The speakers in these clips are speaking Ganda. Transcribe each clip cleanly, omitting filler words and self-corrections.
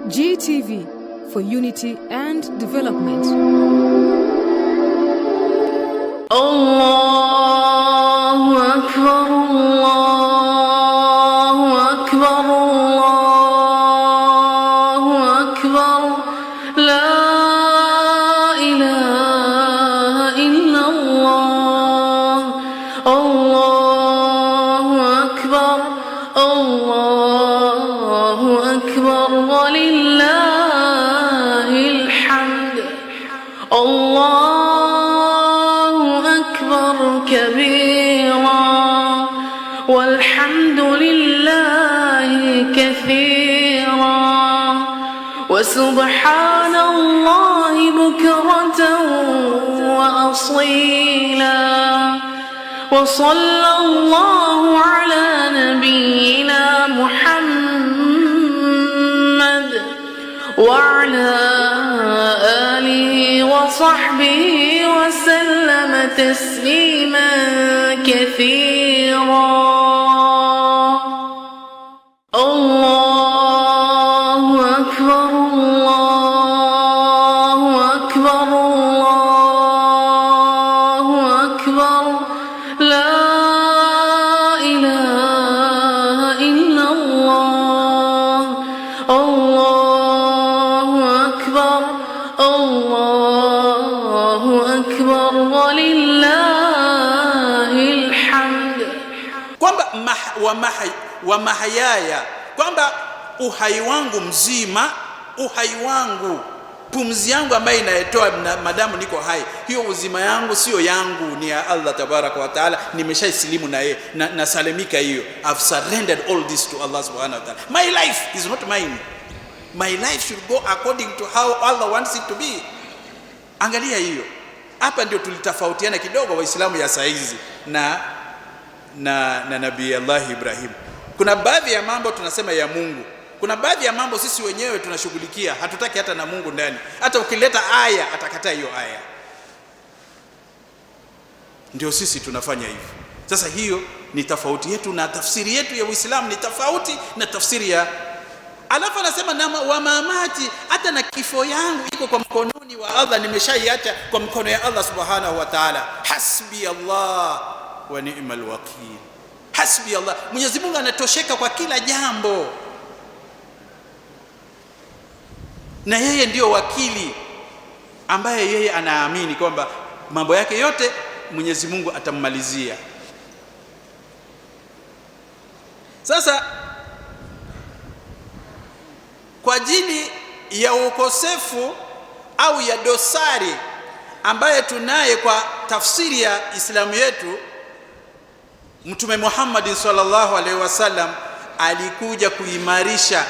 GTV, for unity and development. Allahu Akbar, Allahu Akbar, Allahu Akbar, la ilaha illallah. Allahu Akbar, Allahu Akbar, walillahil hamd. كبيرا والحمد لله كثيرا وسبحان الله بكرة وأصيلا وصلى الله على نبينا محمد وعلى آله وصحبه وسلم تسليما كثيرا. الله أكبر، الله أكبر، الله أكبر، لا إله إلا الله. الله أكبر، الله أكبر، walillahil hamd. Kwamba wa mahayaya, kwamba uhai wangu mzima, uhai wangu, pumzi yangu ambayo inayetoa madamu niko hai, hiyo uzima yangu sio yangu, ni ya Allah tabaraka wa taala. Nimeshaisilimu na yeye na salimika hiyo. I've surrendered all this to Allah subhanahu wa taala. My life is not mine. My life should go according to how Allah wants it to be. Angalia hiyo. Hapa ndio tulitofautiana kidogo Waislamu ya saizi na Nabii Allah Ibrahim. Kuna baadhi ya mambo tunasema ya Mungu, kuna baadhi ya mambo sisi wenyewe tunashughulikia, hatutaki hata na Mungu ndani. Hata ukileta aya atakataa hiyo aya. Ndio sisi tunafanya hivyo. Sasa hiyo ni tofauti yetu, na tafsiri yetu ya Uislamu ni tofauti na tafsiri ya. Alafu anasema na wa mamati, hata na kifo yangu iko kwa mkononi wa Allah, nimeshaiacha kwa mkono ya Allah subhanahu wa ta'ala. Hasbi Allah wa ni'mal wakil. Hasbi Allah, Mwenyezi Mungu anatosheka kwa kila jambo, na yeye ndio wakili ambaye yeye anaamini kwamba mambo yake yote Mwenyezi Mungu atammalizia. Sasa kwa ajili ya ukosefu au ya dosari ambaye tunaye kwa tafsiri ya Islamu yetu, Mtume Muhammad sallallahu alaihi wasallam alikuja kuimarisha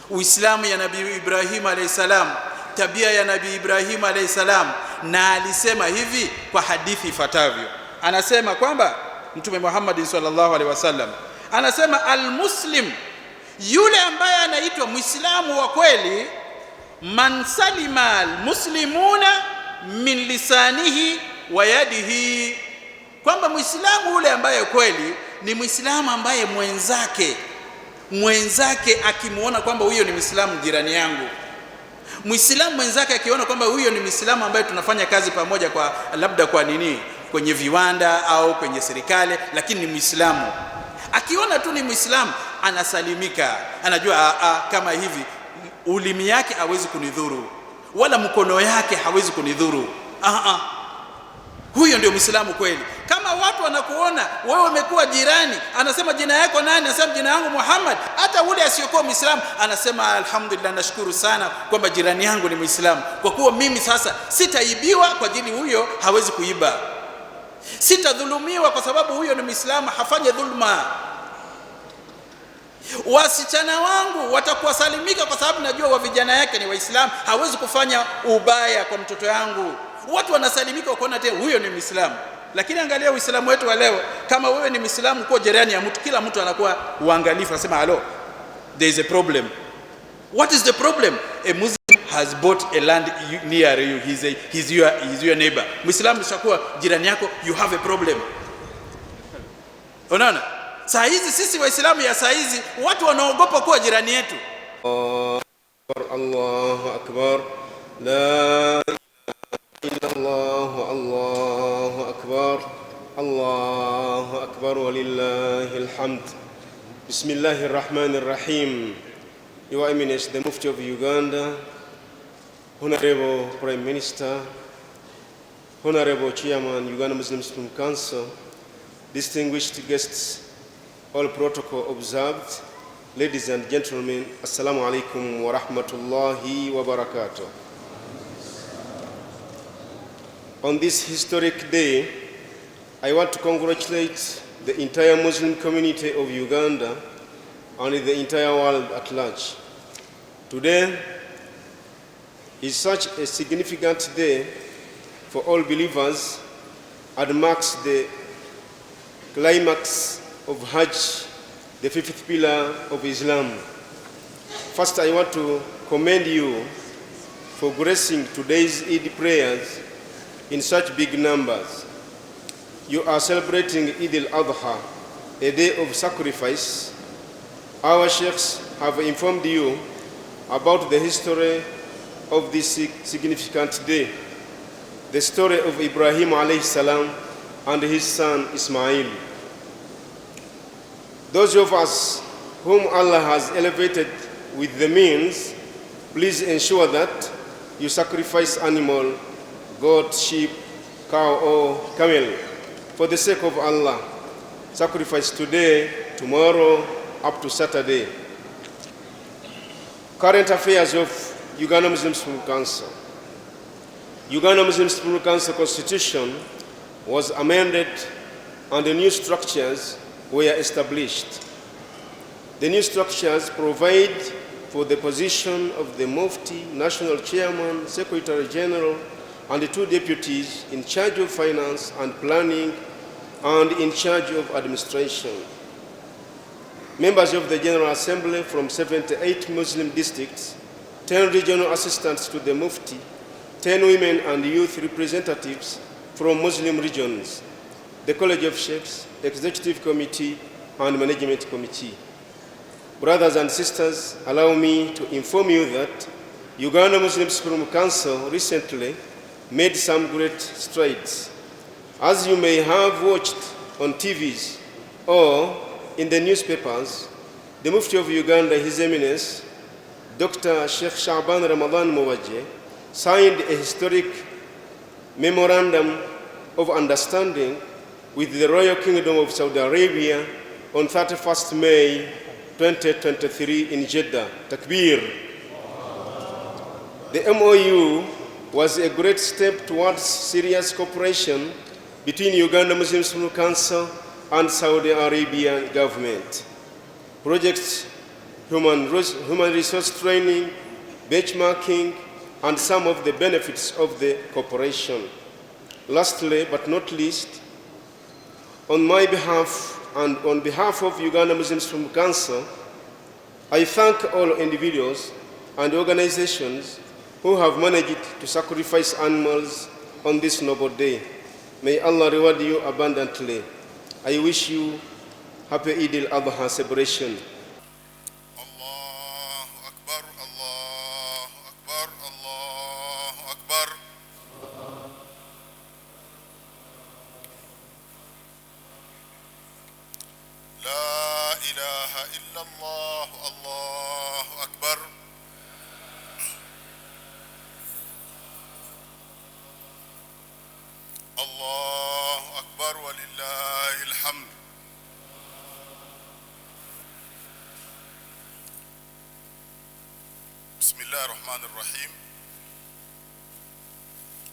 Uislamu ya Nabii Ibrahim alayhi salam, tabia ya Nabii Ibrahim alayhi salam, na alisema hivi kwa hadithi ifuatavyo. Anasema kwamba Mtume Muhammad sallallahu alaihi wasallam anasema, almuslim, yule ambaye anaitwa Muislamu wa kweli, man salima almuslimuna min lisanihi wa yadihi, kwamba Muislamu yule ambaye kweli ni Muislamu ambaye mwenzake akimuona kwamba huyo ni Muislamu jirani yangu, Muislamu mwenzake akiona kwamba huyo ni Muislamu ambaye tunafanya kazi pamoja, kwa labda kwa nini kwenye viwanda au kwenye serikali, lakini ni Muislamu, akiona tu ni Muislamu anasalimika, anajua kama hivi ulimi yake hawezi kunidhuru wala mkono yake hawezi kunidhuru. Huyo ndio Muislamu kweli. Kama watu wanakuona wewe umekuwa jirani, anasema jina yako nani? Anasema jina yangu Muhammad. Hata ule asiyokuwa Muislamu anasema alhamdulillah, nashukuru sana kwamba jirani yangu ni Muislamu, kwa kuwa mimi sasa sitaibiwa kwa ajili huyo hawezi kuiba, sitadhulumiwa kwa sababu huyo ni Muislamu, hafanye dhulma. Wasichana wangu watakuwa salimika kwa sababu najua wa vijana yake ni Waislamu, hawezi kufanya ubaya kwa mtoto yangu. Watu wanasalimika kuona tena huyo ni Muislamu. Lakini angalia Uislamu wetu wa leo, kama wewe ni Muislamu kwa jirani ya mtu, kila mtu anakuwa uangalifu, anasema hello, there is a problem. What is the problem? A Muslim has bought a land near you, he's your neighbor. Muislamu shakuwa jirani yako, you have a problem. Unaona? Saa hizi sisi Waislamu ya saa hizi watu wanaogopa kuwa jirani yetu. Bismillahir Rahmanir Rahim. Your Eminence, the Mufti of Uganda, Honorable Prime Minister, Honorable Chairman, Uganda Muslim Supreme Council, distinguished guests, all protocol observed, ladies and gentlemen, Assalamu alaikum wa rahmatullahi wa barakatuh. On this historic day, I want to congratulate the entire Muslim community of Uganda and the entire world at large. Today is such a significant day for all believers and marks the climax of Hajj, the fifth pillar of Islam. First, I want to commend you for gracing today's Eid prayers in such big numbers. You are celebrating Eid Al Adhuha, a day of sacrifice. Our sheikhs have informed you about the history of this significant day, the story of Ibrahim alayhi salam and his son Ismail. Those of us whom Allah has elevated with the means, please ensure that you sacrifice animal, goat, sheep, cow or camel for the sake of Allah. Sacrifice today, tomorrow, up to Saturday. Current affairs of Uganda Muslim Supreme Council. Uganda Muslim Supreme Council Constitution was amended and the new structures were established. The new structures provide for the position of the Mufti, National Chairman, Secretary General, and the two deputies in charge of finance and planning and in charge of administration. Members of the General Assembly from 78 Muslim districts, 10 regional assistants to the Mufti, 10 women and youth representatives from Muslim regions, the College of Sheikhs, Executive Committee, and Management Committee. Brothers and sisters, allow me to inform you that Uganda Muslim Supreme Council recently made some great strides. As you may have watched on TVs or in the newspapers, the Mufti of Uganda, His Eminence, Dr. Sheikh Sha'ban Ramadan Mowajeh, signed a historic memorandum of understanding with the Royal Kingdom of Saudi Arabia on 31st May 2023 in Jeddah. Takbir. The MOU was a great step towards serious cooperation between Uganda Muslim Supreme Council and Saudi Arabian government. Projects, human resource training, benchmarking, and some of the benefits of the cooperation. Lastly, but not least, on my behalf and on behalf of Uganda Muslim Supreme Council, I thank all individuals and organizations who have managed to sacrifice animals on this noble day. May Allah reward you abundantly. I wish you happy Eid Al Adhuha celebration. Allahu Akbar, Allahu Akbar, Allahu Akbar. La ilaha illallah, Allahu Akbar. Allahu Akbar wa lillahi alhamd. Bismillah ar-Rahman ar-Rahim.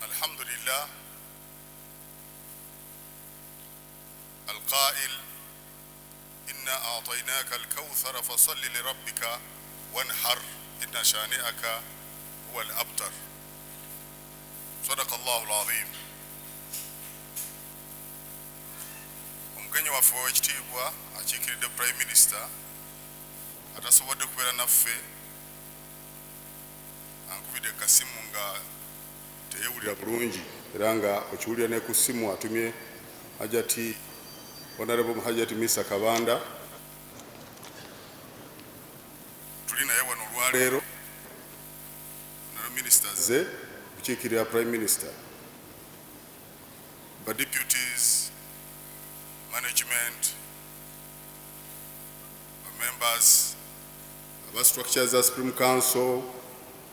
Alhamdulillah. Al-Qail Inna a'tainaka al-kawthara fasalli li rabbika wanhar inna shani'aka huwa al-abtar. Sadaqa Allahu al-Azim. Omugenyi waffe ow'ekitiibwa akiikiridde Prime Minister atasobodde kubeera naffe ankubidde kasimu nga teyewulira bulungi era nga okiwulira ne ku ssimu atumye Hajati Honorable Hajati Misa Kabanda tuli naye wano olwaleero Minister ze kukiikirira Prime Minister ba deputies management members, structures za Supreme Council,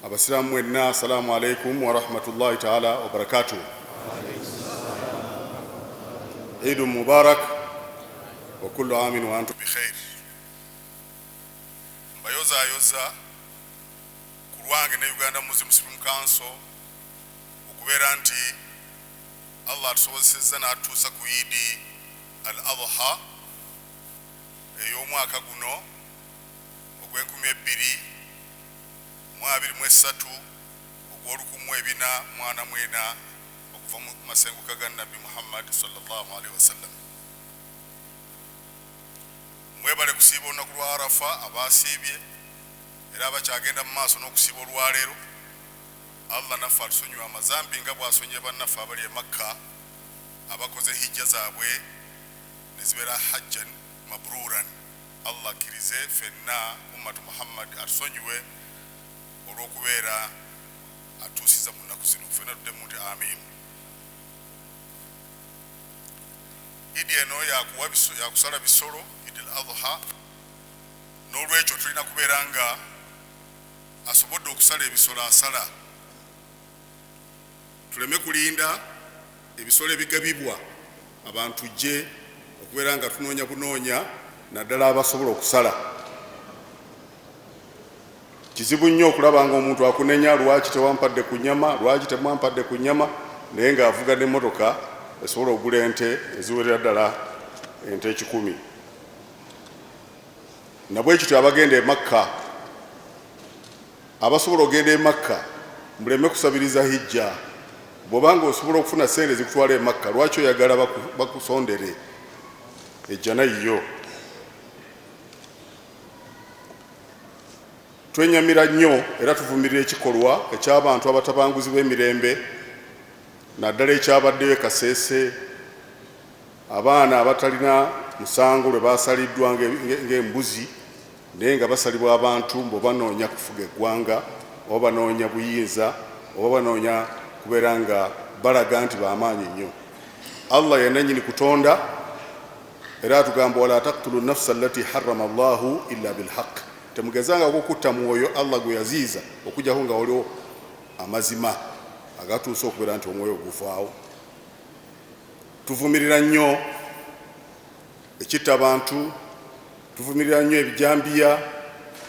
abasiramu mwenna, assalamu alaikum wa rahmatullahi ta'ala wa barakatuh. Eid Mubarak wa kullu amin wa antum bi khair. Mbayoza kulwange ne Uganda Muslim Supreme Council okubera nti Allah tusobozesezza n'atuusa ku Eid Al Adhuha ey'omwaka guno ogw'2023 ogw'Olukumi-4 okuva mu masenguka ga Nabbi Muhammad sallallahu alaihi wasallam. Mwebale kusiiba olunaku lwa Arafa abasiibye era abakyagenda mu maaso n'okusiiba olwaleero. Allah naffe atusonyiwa amazambi nga bw'asonyiye bannaffe abali e Makka abakoze hijja zaabwe ne zibeera hajjan mabruran. Allah kirize fenna ummatu Muhammad atusonyiwe olw'okubeera atuusiza mu nnaku zino. Fenna tuddemu nti amin. Idi eno yakusala bisolo, Eid Al Adhuha, n'olwekyo tulina kubeera nga asobodde okusala ebisolo asala. Tuleme kulinda ebisolo ebigabibwa abantu gye okubeera nga tunoonya bunoonya naddala abasobola okusala. Kizibu nnyo okulaba nga omuntu akunenya lwaki tewampadde ku nnyama, lwaki temwampadde ku nnyama, naye ng'avuga n'emmotoka esobola okugula ente eziwerera ddala ente 100. Nabwe ekityo abagenda e Makka, abasobola okugenda e Makka muleme kusabiriza hijja. Bw'obanga osobola okufuna ssente zikutwala e Makka, lwaki oyagala bakusondere? Ejja nayiyo. Twenyamira nnyo era tuvumirira ekikolwa eky'abantu abatabanguzi b'emirembe, naddala ekyabaddeyo e Kasese, abaana abatalina musango lwe basaliddwa ng'embuzi naye nga basalibwa abantu mbo banoonya kufuga eggwanga oba banoonya buyinza oba banoonya kubeera nga balaga nti b'amaanyi nnyo. Allah yennyini kutonda era atugamba wala taqtulu nafsa allati harrama Allahu illa bilhaq. Temugezanga okukutta mwoyo Allah gwe yaziiza okujjako nga waliwo amazima agatuusa okubeera nti omwoyo guvaawo. Tuvumirira nnyo ekitta abantu, tuvumirira nnyo ebijambiya,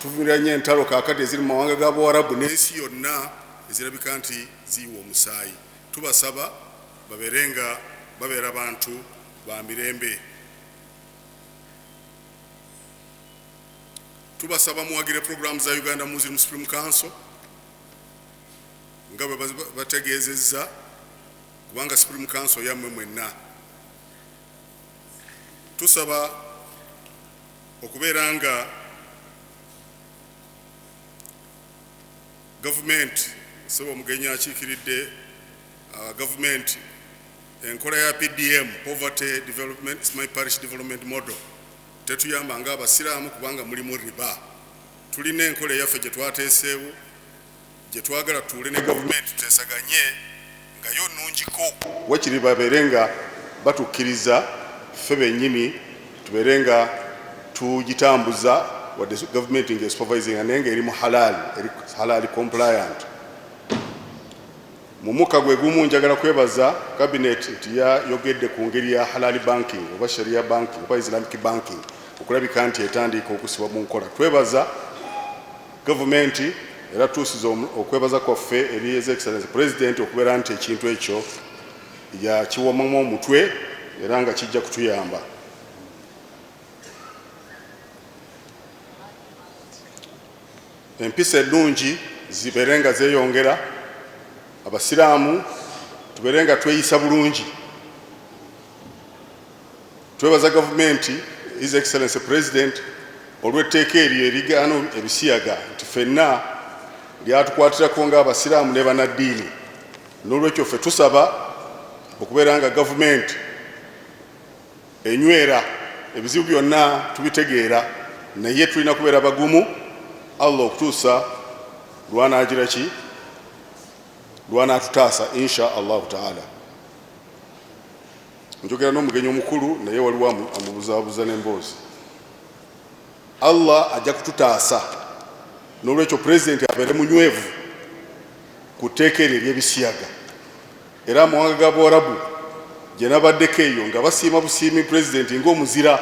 tuvumirira nnyo entalo kaakati eziri mu mawanga g'Abawarabu n'ensi yonna ezirabika nti ziyiwa omusaayi. Tubasaba babeerenga babeera bantu ba mirembe. Tubasaba muwagire programu za Uganda Muslim Supreme Council nga bwe bategeezezza, kubanga Supreme Council yammwe mwenna. Tusaba okubeera nga gavumenti sebo omugenyi akiikiridde gavumenti enkola ya PDM, Poverty Development Smart Parish Development Model, tetuyamba nga abasiraamu kubanga mulimu riba. Tulina enkola eyaffe gye twateeseewo gye twagala tuule ne gavumenti tuteesaganye nga yo nnungiko. Wakiri babeere nga batukkiriza ffe bennyini tubeere nga tugitambuza wadde gavumenti nga supervising naye nga eri mu halal compliant. Mu mukka gwe gumu njagala kwebaza cabinet nti yayogedde ku ngeri ya halal banking oba sharia banking oba islamic banking okulabika nti etandika okusibwa mu nkola. Twebaza gavumenti era tuusiza okwebaza kwaffe eri His Excellency President okubeera nti ekintu ekyo yakiwomamu omutwe era nga kijja kutuyamba. Empisa ennungi zibeere nga zeeyongera, abasiraamu tubeere nga tweyisa bulungi. Twebaza gavumenti His Excellency President olw'etteeka eryo erigaano ebisiyaga nti ffenna lyatukwatirirako ng'abasiraamu ne bannaddiini. N'olwekyo ffe tusaba okubeera nga gavumenti enywera ebizibu byonna tubitegeera, naye tulina kubeera bagumu Allah okutuusa lwanaagira ki lwanaatutaasa insha Allahu taala. Njogera n'omugenyi omukulu naye waliwo amubuzaabuza n'emboozi. Allah ajja kututaasa n'olwekyo pulezidenti abeere munywevu ku tteeka eryo ery'ebisiyaga era amawanga ga Buwarabu gye nabaddeko eyo nga basiima busiimi pulezidenti ng'omuzira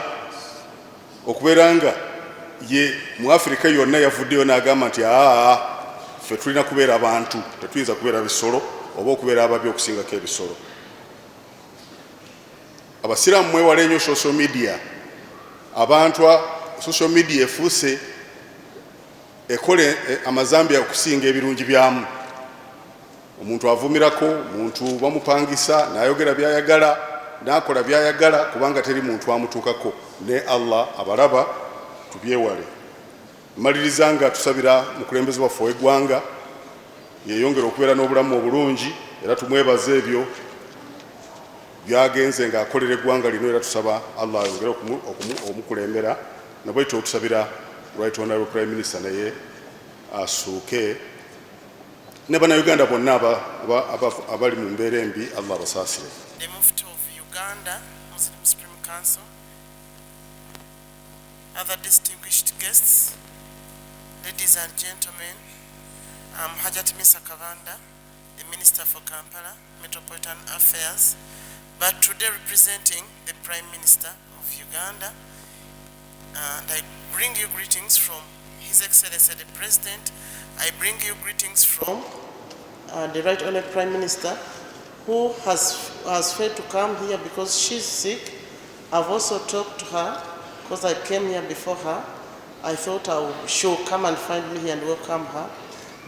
okubeera nga ye mu Afirika yonna yavuddeyo n'agamba nti ffe tulina kubeera abantu tetuyinza kubeera bisolo oba okubeera ababi okusingako ebisolo. Abasiraamu mwewale nnyo social media. Abantu social media efuuse ekole amazambi okusinga ebirungi byamu. Omuntu avumirako, omuntu bamupangisa n'ayogera byayagala n'akola byayagala kubanga teri muntu amutuukako ne Allah abalaba tubyewale. Maliriza nga tusabira mukulembeze waffe w'eggwanga yeyongera okubeera n'obulamu obulungi era tumwebaza ebyo byagenze ng'akolera eggwanga lino era tusaba Allah ayongere omukulembera nabwetyo otusabira Right Honorable Prime Minister naye asuuke ne bannayuganda bonna abali mu mbeera embi Allah abasaasire. The Mufti of Uganda Muslim Supreme Council, other distinguished guests, ladies and gentlemen, I'm Hajat Misa Kavanda, the Minister for Kampala Metropolitan Affairs, but today representing the Prime Minister of Uganda, and I bring you greetings from His Excellency the President. I bring you greetings from the Right Honourable Prime Minister, who has failed to come here because she's sick. I've also talked to her because I came here before her. I thought she would come and find me here and welcome her.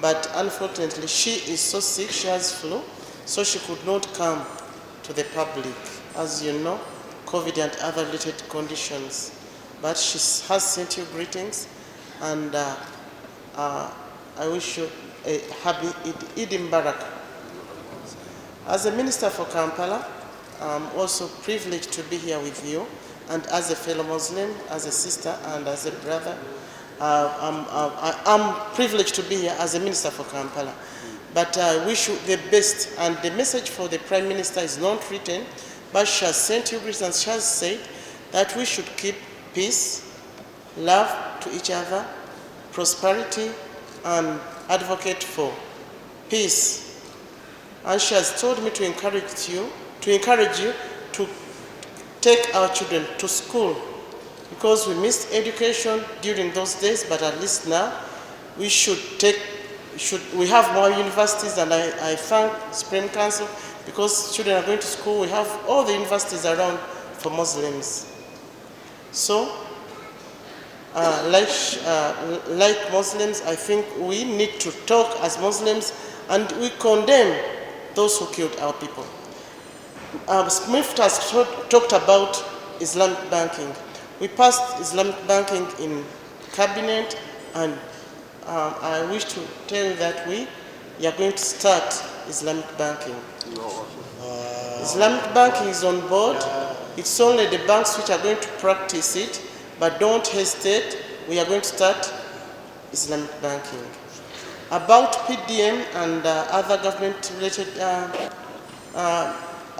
But unfortunately, she is so sick, she has flu, so she could not come to the public. As you know, COVID and other related conditions. But she has sent you greetings, and I wish you a happy Eid Mubarak. As a Minister for Kampala, I'm also privileged to be here with you, and as a fellow Muslim, as a sister, and as a brother, I'm privileged to be here as a Minister for Kampala. But I wish you the best, and the message for the Prime Minister is not written, but she has sent you greetings. She has said that we should keep peace, love to each other, prosperity, and advocate for peace. And she has told me to encourage you to take our children to school, because we missed education during those days, but at least now we we have more universities, and I thank Supreme Council because children are going to school. We have all the universities around for Muslims. So, like Muslims, I think we need to talk as Muslims, and we condemn those who killed our people. Smith has talked about Islamic banking. We passed Islamic banking in cabinet, and I wish to tell you that we are going to start Islamic banking. Islamic banking is on board. It's only the banks which are going to practice it, but don't hesitate. We are going to start Islamic banking. About PDM and other government-related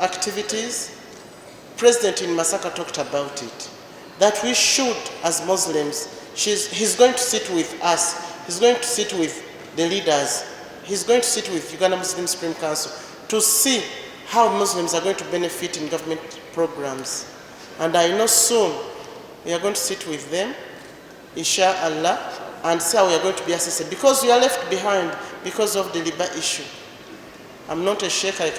activities, President in Masaka talked about it, that we should, as Muslims, he's going to sit with us, he's going to sit with the leaders, he's going to sit with Uganda Muslim Supreme Council to see how Muslims are going to benefit in government programs. And I know soon we are going to sit with them, inshallah, and see how we are going to be assisted. Because we are left behind because of the Liba issue. I'm not a sheikh, I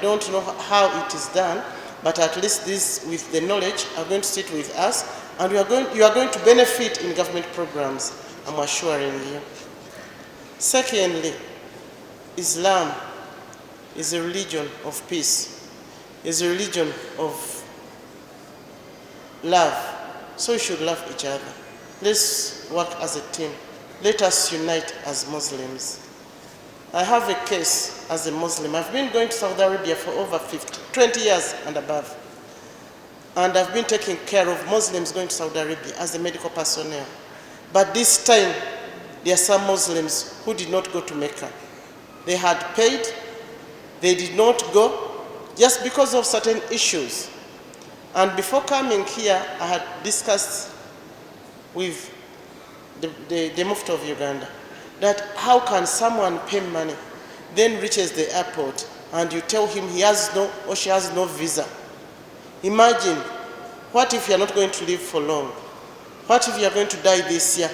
don't know how it is done, but at least this, with the knowledge, are going to sit with us, and you are going to benefit in government programs, I'm assuring you. Secondly, Islam is a religion of peace, is a religion of love, so we should love each other. Let's work as a team. Let us unite as Muslims. I have a case as a Muslim. I've been going to Saudi Arabia for over 20 years and above. And I've been taking care of Muslims going to Saudi Arabia as a medical personnel. But this time, there are some Muslims who did not go to Mecca. They had paid, they did not go, just because of certain issues. And before coming here, I had discussed with the Mufti of Uganda, that how can someone pay money, then reaches the airport, and you tell him he has no or she has no visa. Imagine, what if you are not going to live for long? What if you are going to die this year?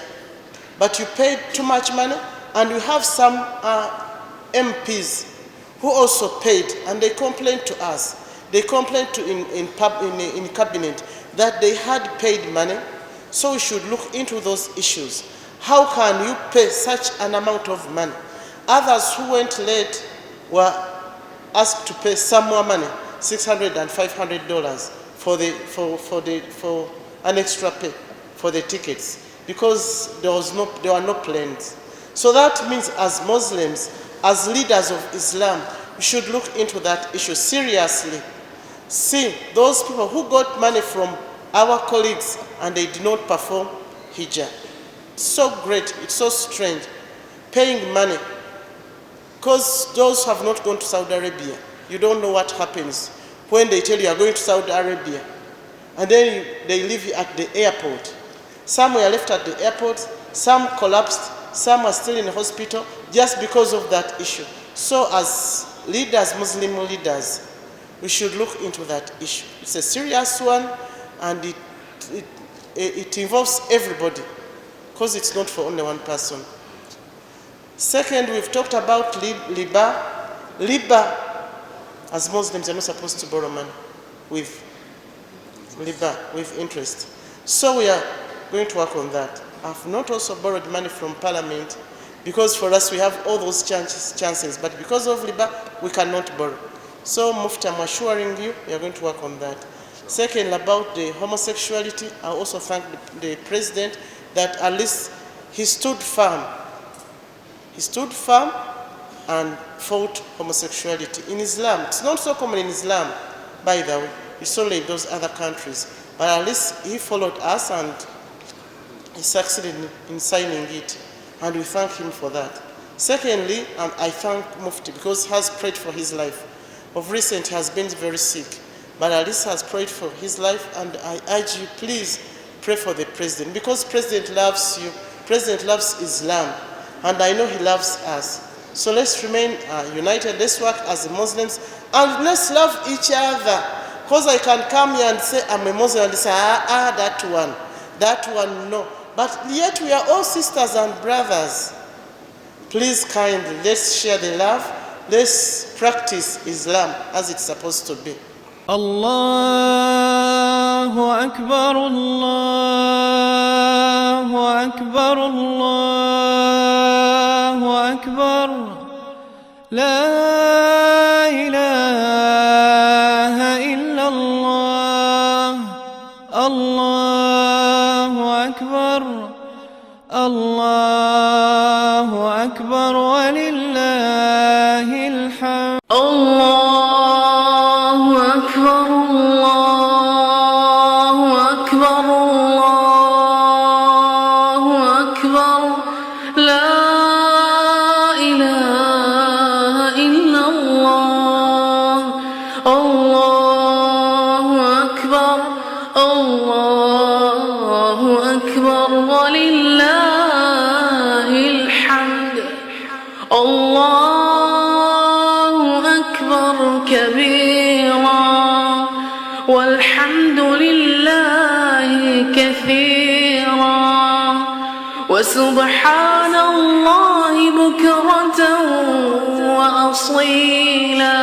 But you paid too much money, and we have some MPs who also paid, and they complained to us. They complained to in cabinet that they had paid money, so we should look into those issues. How can you pay such an amount of money? Others who went late were asked to pay some more money, $600 and $500 for an extra pay for the tickets, because there were no planes. So that means, as Muslims, as leaders of Islam, we should look into that issue seriously. See, those people who got money from our colleagues and they did not perform hijab. It's so great, it's so strange, paying money. Because those who have not gone to Saudi Arabia, you don't know what happens when they tell you are going to Saudi Arabia, and then they leave you at the airport. Some were left at the airport, some collapsed, some are still in the hospital just because of that issue. So as leaders, Muslim leaders, we should look into that issue. It's a serious one, and it involves everybody, because it's not for only one person. Second, we've talked about riba. Riba, as Muslims, are not supposed to borrow money with riba, with interest. So we are going to work on that. I've not also borrowed money from Parliament, because for us we have all those chances, but because of riba, we cannot borrow. So Mufti, I'm assuring you, we are going to work on that. Second, about the homosexuality, I also thank the President that at least he stood firm. He stood firm and fought homosexuality. In Islam, it's not so common in Islam, by the way. It's only in those other countries. But at least he followed us and he succeeded in signing it. And we thank him for that. Secondly, I thank Mufti because he has prayed for his life. Of recent, he has been very sick. But at least has prayed for his life, and I urge you, please pray for the President, because President loves you. President loves Islam, and I know he loves us. So let's remain united. Let's work as Muslims, and let's love each other. Because I can come here and say I'm a Muslim and say, that one, no. But yet we are all sisters and brothers. Please kindly, let's share the love. Let's practice Islam as it's supposed to be. Allahu Akbar, Allahu Akbar, Allahu Akbar. La ilaha illallah. Allahu Akbar, Allahu Akbar, walillahil hamd. Allahu Akbar, Allahu Akbar, Allahu Akbar. La ilaha illallah. Allahu Akbar, Allahu Akbar, walillahil hamd. Allahu Akbar kabira, walhamdulillahi kathira, wa subhanallahi bukratan wa asila,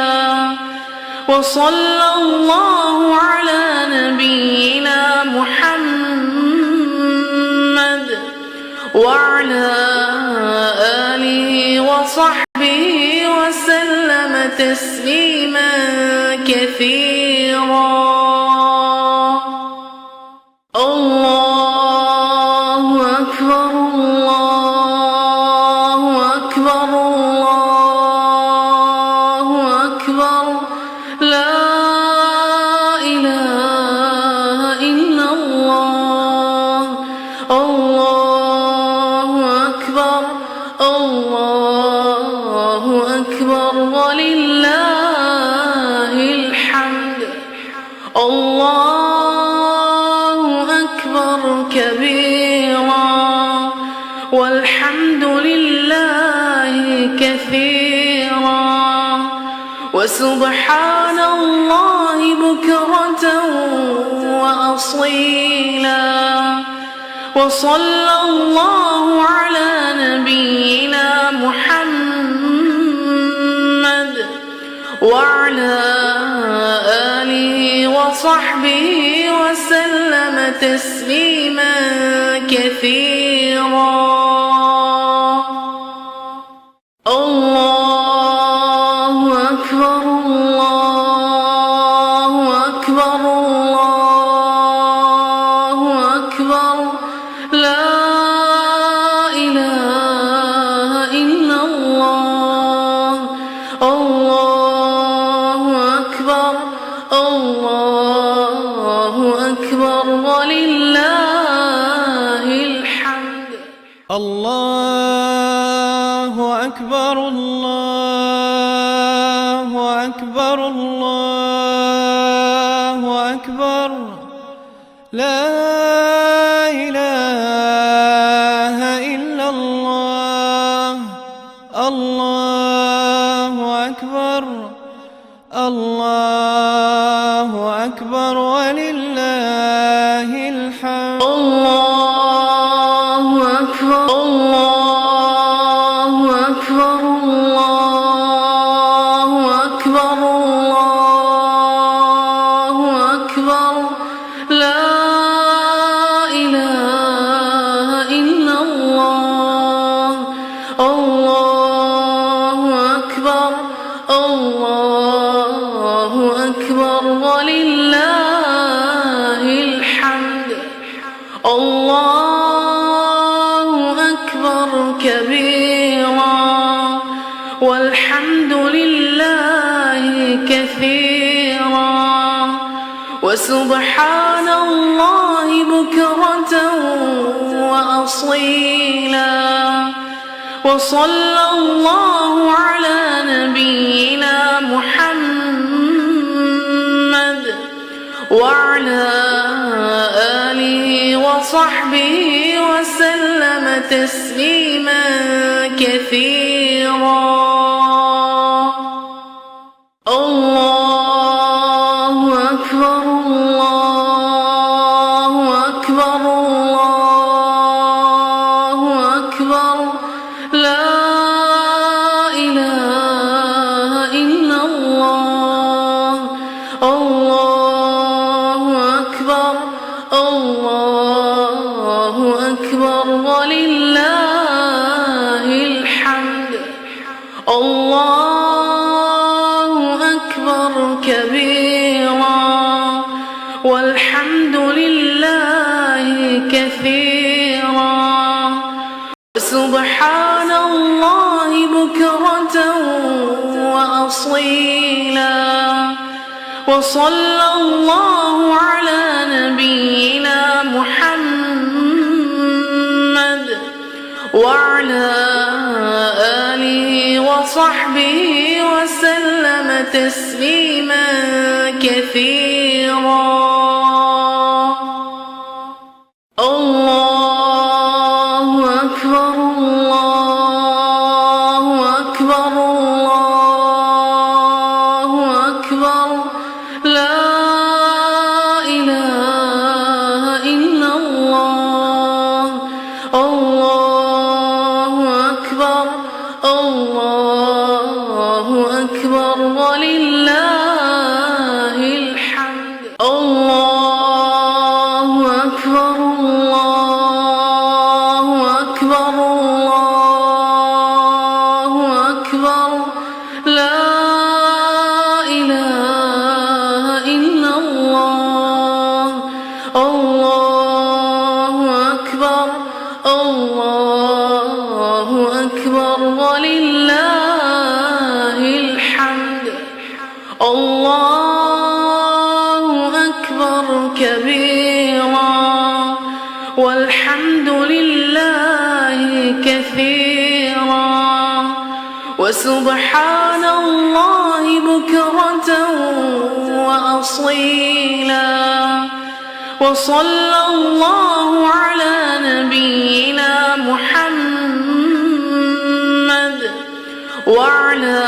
wa sallallahu ala nabiyyina Muhammad wa ala alihi wa sahbihi wa sallama tasliman kathira. Allahu Akbar, Allahu Akbar, Allahu Akbar. La ilaha illallah. Allahu Akbar, Allahu Akbar, walillahil hamd. Allahu Akbar kabira, كثيرا وسبحان الله بكرة وأصيلا وصلى الله على نبينا محمد وعلى آله وصحبه وسلم تسليما كثيرا. الله أكبر الله أكبر الله أكبر لا إله إلا الله. الله أكبر الله أكبر ولله الحمد. الله أكبر الله أكبر الله أكبر لا إله إلا الله. الله أكبر الله أكبر ولله الحمد. الله أكبر الله أكبر الله أكبر الله أكبر لا إله إلا الله. الله أكبر الله أكبر ولله الحمد. الله أكبر كبيرا والحمد لله كثيرا وسبحان الله بكرة وأصيلا وصلى الله على نبينا محمد وعلى آله وصحبه وسلم تسليما كثيرا. الله أكبر الله أكبر الله أكبر لا إله إلا الله. الله أكبر الله أكبر ولله الحمد. الله أكبر كبيرا والحمد لله كثيرا وسبحان الله بكرة وأصيلا وصلى الله على نبينا محمد وعلى آله وصحبه وسلم تسليما كثيرا. الله أكبر الله أكبر الله أكبر لا إله إلا الله. الله أكبر الله أكبر ولله الحمد. الله أكبر الله أكبر الله أكبر لا إله إلا الله. الله أكبر الله أكبر ولله الحمد. الله أكبر كبيرا والحمد لله كثيرا وسبحان الله بكرة وأصيلا وصلى الله على نبينا محمد وعلى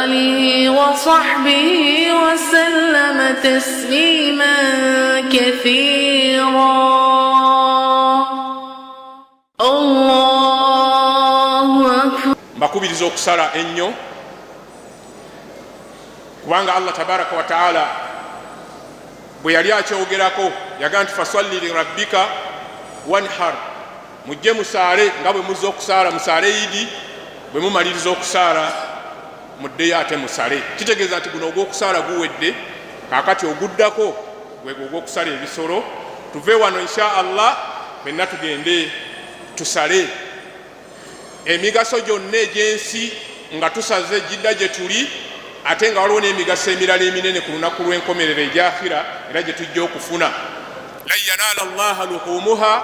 آله وصحبه وسلم تسليما كثيرا. الله أكبر. mbakubiriza okusala ennyo kubanga Allah tabaraka wa taala bwe yali akyogerako yaga nti fasalli li rabbika wanhar, mujje musaale nga bwe muzza okusaala musaale Idi, bwe mumaliriza okusaala muddeyo ate musale. Kitegeeza nti guno ogw'okusaala guwedde, kaakati oguddako gwe ogw'okusala ebisolo. Tuve wano insha Allah benna tugende tusale. Emigaso gyonna egy'ensi nga tusaze jidda gye tuli, ate nga waliwo n'emigaso emirala eminene ku lunaku lw'enkomerero egy'akhira era gye tujja okufuna. lan yanaala Allaha luhumuha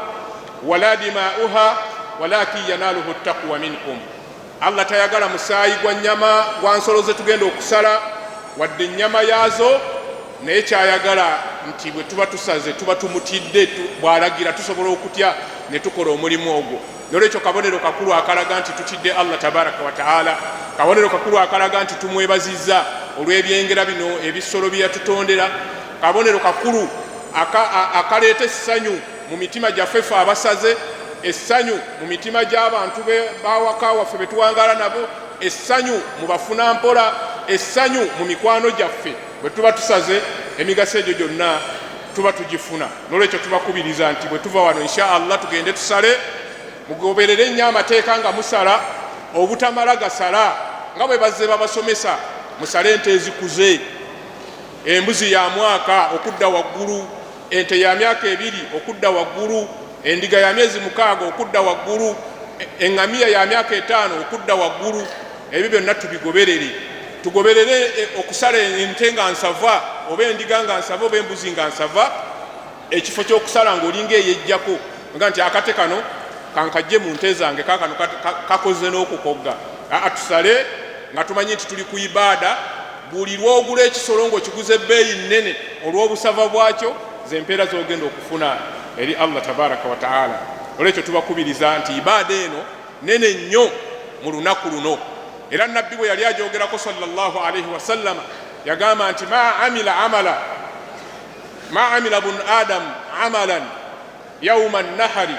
wala dimauha walakin yanaaluhu ttaqwa minkum. Allah tayagala musaayi gwa nnyama gwa nsolo ze tugenda okusala wadde ennyama yaazo, naye kyayagala nti bwe tuba tusaze tuba tumutidde bw'alagira tusobola okutya ne tukola omulimu ogwo. Nolwekyo kabonero kakulu akalaga nti tutidde Allah tabaraka wa taala, kabonero kakulu akalaga nti tumwebazizza olw'ebyengera bino ebisolo bye yatutondera, kabonero kakulu akaleeta essanyu mu mitima gyaffe ffe abasaze, essanyu mu mitima gy'abantu bawaka waffe betuwangala nabo, essanyu mu bafuna mpola, essanyu mu mikwano gyaffe bwe tuba tusaze. Emigaso egyo gyonna tuba tugifuna. Nolwekyo tubakubiriza nti bwe tuva wano insha Allah tugende tusale, mugoberere nnyo amateeka nga musala, obutamala gasala nga bwe bazze babasomesa. Musale ente ezikuze, embuzi ya mwaka okudda waggulu, ente ya myaka 2 okudda waggulu, endiga ya myezi 6 okudda waggulu, eŋŋamiya ya myaka 5 okudda waggulu. Ebyo byonna tubigoberere. Tugoberere okusala ente nga nsava oba endiga nga nsava oba embuzi nga nsava, ekifo ky'okusala ng'olinga eyejjako nga nti akate kano kankajje mu nte zange kakano kakoze n'okukogga. Tusale nga tumanyi nti tuli ku ibaada. Buli lw'ogula ekisolo ng'okiguza ebbeeyi nnene olw'obusava bwakyo, zempeera z'ogenda okufuna eri Allah tabaraka wa taala. Olwekyo tubakubiriza nti ibaada eno nene nnyo mu lunaku luno. Era nabbi bwe yali ajogerako sallallahu alaihi wasallama yagamba nti ma amila bun adam amalan yawma nahari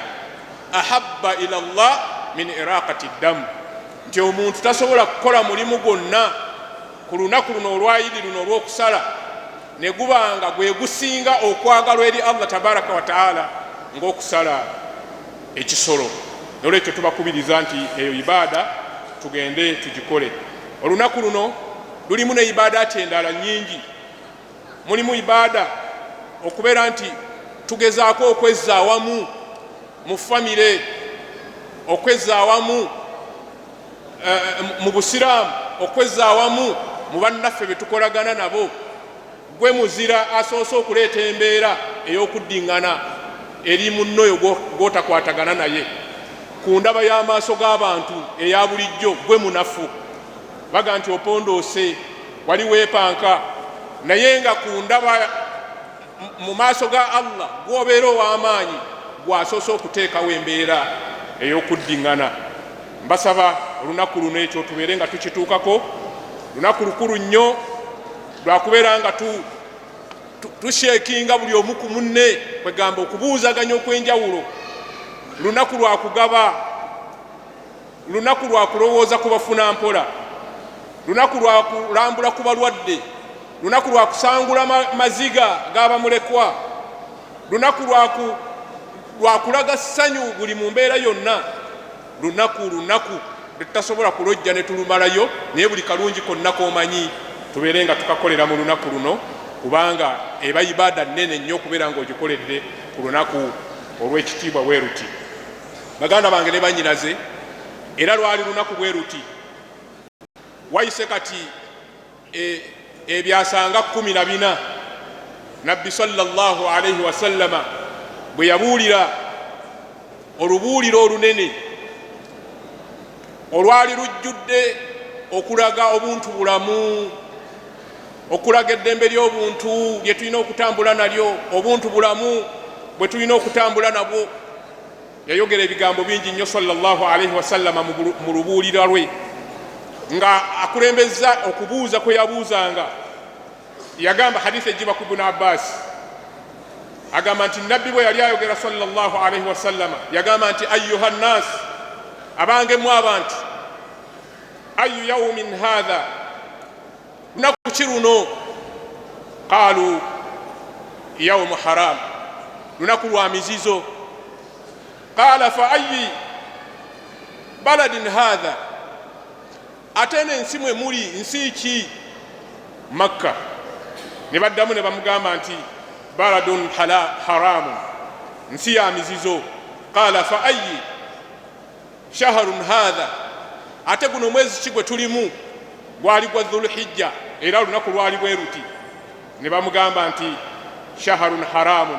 ahabba ila Allah min iraqati ddam, nti omuntu tasobola kukola mulimu gwonna ku lunaku luno olwa Idi luno olw'okusala ne gubanga gwe gusinga okwagalwa eri Allah tabaraka wa taala ng'okusala ekisolo. Nolwekyo tubakubiriza nti eyo ibaada tugende tugikole. Olunaku luno lulimu ne ibaadaati endala nnyingi. Mulimu ibaada okubeera nti tugezaako okwezza awamu mu famire, okwezza awamu mu busiraamu, okwezza awamu mu bannaffe be tukolagana nabo. Gwe muzira asoose okuleeta embeera ey'okuddiŋŋana eri munnoyo gw'otakwatagana naye. Ku ndaba y'amaaso g'abantu eya bulijjo gwe munafu, baga nti opondoose wali weepanka, naye nga ku ndaba mu maaso ga Allah gw'obeera ow'amaanyi gwasoose okuteekawo embeera ey'okuddiŋŋana. Mbasaba olunaku luno ekyo tubeere nga tukituukako. Lunaku lukulu nnyo lwakubeera nga tusheekinga buli omu ku munne, kwegamba okubuuzaganya okw'enjawulo. Lunaku lwa kugaba, lunaku lwa kulowooza ku bafuna mpola, lunaku lwa kulambula ku balwadde, lunaku lwa kusangula maziga g'abamulekwa, lunaku lwa kulaga ssanyu buli mu mbeera yonna. Lunaku tutasobola kulojja ne tulumalayo, naye buli kalungi konna k'omanyi tubeere nga tukakolera mu lunaku luno, kubanga eba ibaada nnene nnyo okubeera ng'ogikoledde ku lunaku olw'ekitiibwa bwe ruti. Baganda bange ne bannyinaze, era lwali lunaku bwe ruti. Wayise kati ebyasanga 14 nabbi sallallahu alaihi wasallama bwe yabuulira olubuuliro olunene olwali lujjudde okulaga obuntu bulamu, okulaga eddembe ly'obuntu lye tulina okutambula nalyo, obuntu bulamu bwe tulina okutambula nabwo. Yayogera ebigambo bingi nnyo sallallahu alaihi wasallama mu lubuulira lwe nga akulembeza okubuuza kwe yabuuzanga yagamba hadithi ejiba ku Ibn Abbas agamba nti nabbi bwe yali ayogera sallallahu alaihi wasallama yagamba nti ayyuha nnas abange mu abantu ayu yawmin hadha lunaku ki luno qaalu yawmu haram lunaku lwa mizizo qaala fa ayi baladin hadha ate n'ensi mwe muli nsi ki Makka ne baddamu ne bamugamba nti baladun haramun nsi ya mizizo qaala fa ayi shahrun hadha ate guno mwezi ki gwe tulimu gwali gwa Dhulhijja era lunaku lwali bwe ruti ne bamugamba nti shahrun haramun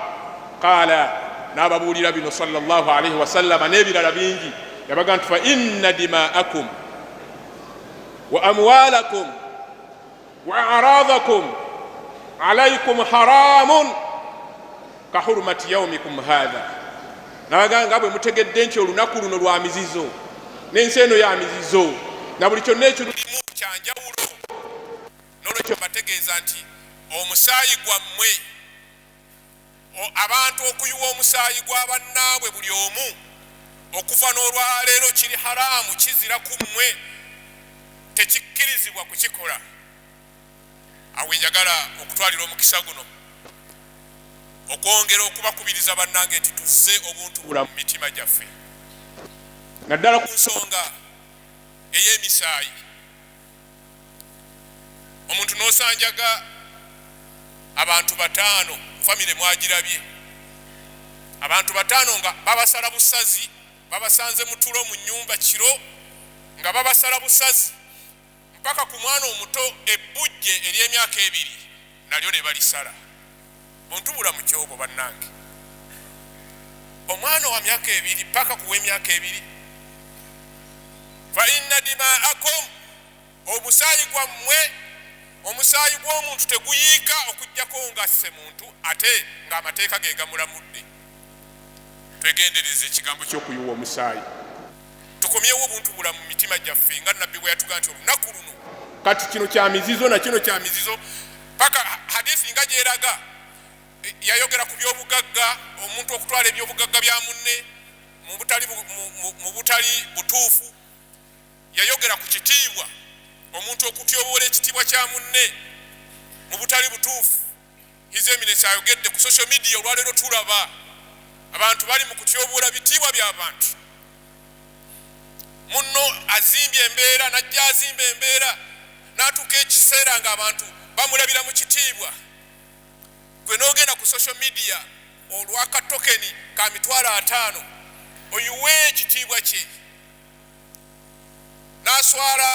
qaala n'ababuulira bino sallallahu alaihi wasallama n'ebirala bingi yabaga nti fa inna dima'akum wa amwalakum wa a'radakum alaykum haramun ka hurmati yawmikum hadha nabaganga bwe mutegedde nti olunaku luno lwa mizizo n'ensi eno ya mizizo na buli kyonna ekirulimu kyanjawulo n'olwekyo bategeeza nti omusaayi gwammwe abantu okuyiwa omusaayi gwa bannaabwe buli omu okuva n'olwaleero kiri haramu kizira ku mmwe tekikkirizibwa kukikola awe njagala okutwalira omukisa guno okwongera okubakubiriza bannange nti tuzze obuntu bulamu mu mitima gyaffe naddala ku nsonga ey'emisaayi omuntu n'osanjaga abantu bataano famire mwagirabye abantu bataano nga babasala busazi babasanze mu tulo mu nnyumba kiro nga babasala busazi mpaka ku mwana omuto ebbujje ery'emyaka 2 nalyo ne balisala buntu bulamu kyobo bannange omwana wa myaka 2 paka ku w'emyaka 2 fa inna dima'akum omusaayi gwammwe omusaayi gw'omuntu teguyiika okujjako nga asse muntu ate ng'amateeka ge gamulamudde twegendereze ekigambo ky'okuyiwa omusaayi tukomyewo obuntu bulamu mu mitima gyaffe nga nabbi bwe yatugaa nti olunaku luno kati kino kya mizizo na kino kya mizizo paka hadithi nga gyeraga yayogera ku byobugagga omuntu okutwala ebyobugagga bya munne mu butali butuufu yayogera ku kitiibwa omuntu okutyoboola ekitiibwa kya munne mu butali butuufu His Eminence ayogedde ku social media olwaleero tulaba abantu bali mu kutyoboola bitiibwa by'abantu munno azimbye embeera najja azimba embeera n'atuuka ekiseera ng'abantu bamulabira mu kitiibwa gwe n'ogenda ku social media olw'akatokeni ka $50 oyiwe ekitiibwa kye n'aswala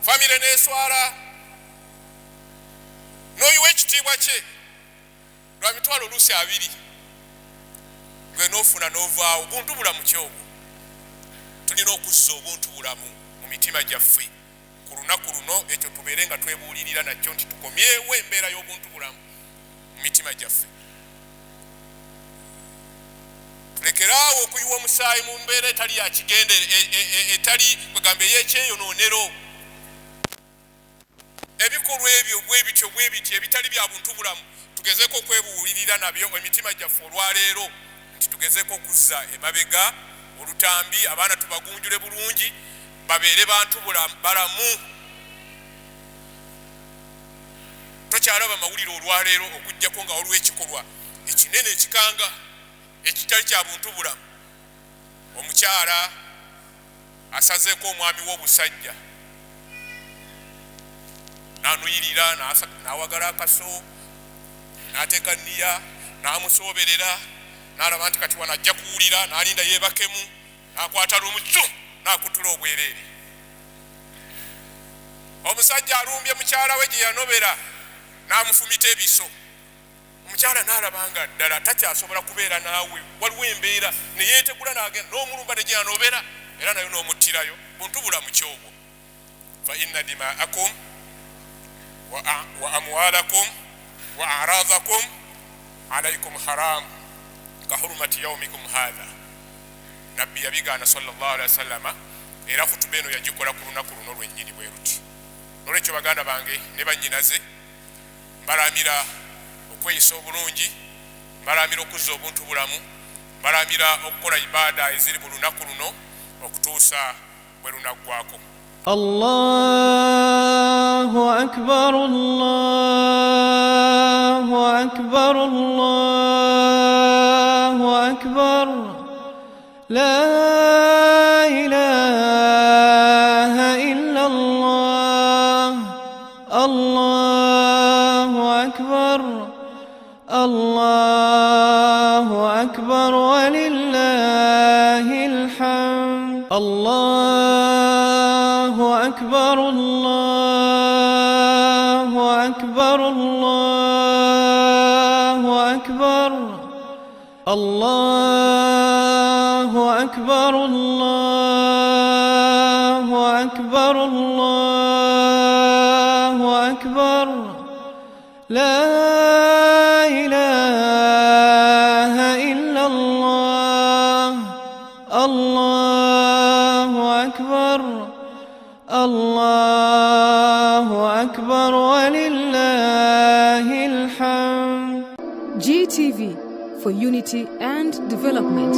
famire n'eswala n'oyiwa ekitiibwa kye lwa $20 gwe n'ofuna n'ovaawo obuntu bulamu kyobwo tulina okuzza obuntu bulamu mu mitima gyaffe ku lunaku luno ekyo tubeere nga twebuulirira nakyo nti tukomyewo embeera y'obuntu bulamu mu mitima gyaffe tulekeraawo okuyiwa omusaayi mu mbeera etali ya kigendere etali kwegamba ey'ekyeyonoonero ebikolwa ebyo bwe bityo ebitali bya buntu bulamu tugezeeko okwebuulirira nabyo emitima gyaffe olwaleero nti tugezeeko okuzza emabega olutambi abaana tubagunjule bulungi babeere bantu balamu tokyalaba mawulire olwaleero okujjako nga waliwo ekikolwa ekinene ekikanga ekitali kya buntu bulamu omukyala asazeeko omwami w'obusajja n'anuyirira n'awagala akaso n'ateeka nniya n'amusooberera n'alaba nti kati wano ajja kuwulira n'alinda yeebakemu n'akwata lumutsu n'akutula obwereere omusajja alumbye mukyala we gye yanobera n'amufumita ebiso omukyala n'alaba nga ddala takyasobola kubeera naawe waliwo embeera ne yeetegula n'agenda n'omulumba ne gye yanobera era nayo n'omuttirayo buntu bulamu kyobwo fa inna dima'akum wa amwalakum wa a'radakum alaykum haram ka hurmati yawmikum hadha nabbi yabigaana sallallahu alaihi wasallama era kutuba eno yagikola ku lunaku luno lwennyini bwe ruti. Nolwekyo baganda bange ne bannyinaze mbalamira okweyisa obulungi, mbalamira okuzza obuntu bulamu, mbalamira okukola ibaada eziri mu lunaku luno okutuusa bwe lunaggwako. Allahu akbar, Allahu akbar, Allahu akbar, la ilaha illa Allah, Allahu akbar, Allahu akbar walillahil hamd. Allahu akbar, Allahu akbar, Allahu akbar, Allahu akbar, Allahu akbar, Allahu akbar, la ilaha illa Allah, Allahu akbar, Allahu akbar walillahil hamd. GTV, for unity and development.